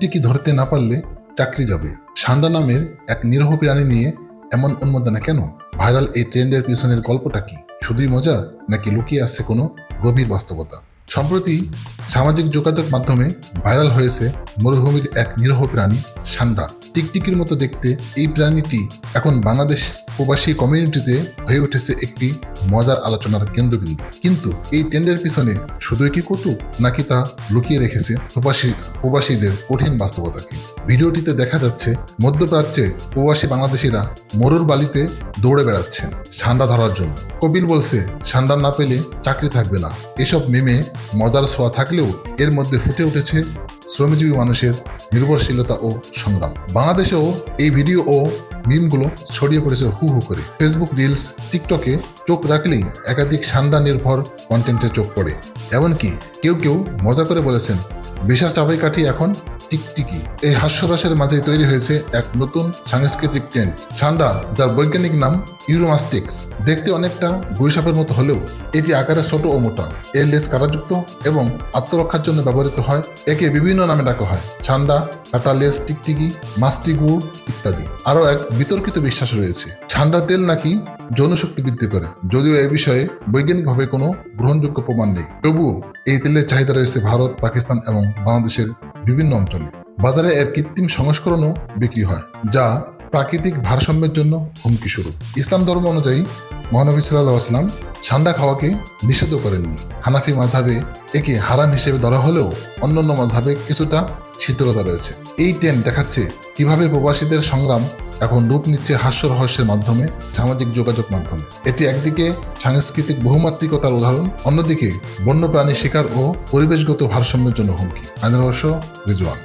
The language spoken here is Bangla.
টিকটিকি ধরতে না পারলে চাকরি যাবে। সান্ডা নামের এক নিরীহ প্রাণী নিয়ে এমন উন্মাদনা কেন? ভাইরাল এই ট্রেন্ডের পিছনের গল্পটা কি? শুধুই মজা নাকি লুকিয়ে আছে কোনো গভীর বাস্তবতা? সম্প্রতি সামাজিক যোগাযোগ মাধ্যমে ভাইরাল হয়েছে মরুভূমির এক নিরীহ প্রাণী সান্ডা। টিকটিকির মতো দেখতে এই প্রাণীটি এখন বাংলাদেশ প্রবাসী কমিউনিটিতে হয়ে উঠেছে একটি মজার আলোচনার কেন্দ্রবিন্দু। কিন্তু এই ট্রেন্ডের পিছনে শুধুই কি কৌতুক, নাকি তা লুকিয়ে রেখেছে প্রবাসীদের কঠিন বাস্তবতাকে? ভিডিওটিতে দেখা যাচ্ছে মধ্যপ্রাচ্যে প্রবাসী বাংলাদেশিরা মরুর বালিতে দৌড়ে বেড়াচ্ছেন সান্ডা ধরার জন্য। কপিল বলছে সান্ডা না পেলে চাকরি থাকবে না। এসব মেমে মজার ছোঁয়া থাকলেও এর মধ্যে ফুটে উঠেছে শ্রমজীবী মানুষের নির্ভরশীলতা ও সংগ্রাম। বাংলাদেশেও এই ভিডিও ও মিমগুলো ছড়িয়ে পড়েছে হু হু করে। ফেসবুক রিলস, টিকটকে চোখ রাখলেই একাধিক সান্ডা নির্ভর কন্টেন্টে চোখ পড়ে। এমনকি কেউ কেউ মজা করে বলেছেন বিশাল চাপাইকাঠি এখন টিকটিকি। এই হাস্যরসের মাঝেই তৈরি হয়েছে এক নতুন সাংস্কৃতিক ট্রেন্ড সান্ডা, যার বৈজ্ঞানিক নাম ইউরোমাস্টিক্স। দেখতে অনেকটা গুইসাপের মতো হলেও এটি আকারে ছোট ও মোটা। এর লেজ কাঁটাযুক্ত এবং আত্মরক্ষার জন্য ব্যবহৃত হয়। একে বিভিন্ন নামে ডাকা হয় সান্ডা, কাটা লেজ টিকটিকি, মাস্টি গুড় ইত্যাদি। আরও এক বিতর্কিত বিশ্বাস রয়েছে সান্ডার তেল নাকি যৌনশক্তি বৃদ্ধি করে, যদিও এ বিষয়ে বৈজ্ঞানিকভাবে কোনো গ্রহণযোগ্য প্রমাণ নেই। তবুও এই তেলের চাহিদা রয়েছে ভারত, পাকিস্তান এবং বাংলাদেশের বিভিন্ন অঞ্চলে। বাজারে এর কৃত্রিম সংস্করণও বিক্রি হয়, যা প্রাকৃতিক ভারসাম্যের জন্য হুমকি স্বরূপ। ইসলাম ধর্ম অনুযায়ী মহানবী সাল্লাল্লাহু আলাইহি ওয়াসাল্লাম সান্ডা খাওয়াকে নিষেধ করেননি। হানাফি মাযহাবে একে হারাম হিসেবে ধরা হলেও অন্যান্য মাযহাবে কিছুটা শীতলতা রয়েছে। এই ট্রেন্ড দেখাচ্ছে কিভাবে প্রবাসীদের সংগ্রাম এখন রূপ নিচ্ছে হাস্য রহস্যের মাধ্যমে, সামাজিক যোগাযোগ মাধ্যমে। এটি একদিকে সাংস্কৃতিক বহুমাত্রিকতার উদাহরণ, অন্যদিকে বন্যপ্রাণী শিকার ও পরিবেশগত ভারসাম্যের জন্য হুমকি। আইন রহস্য, রিজওয়ান।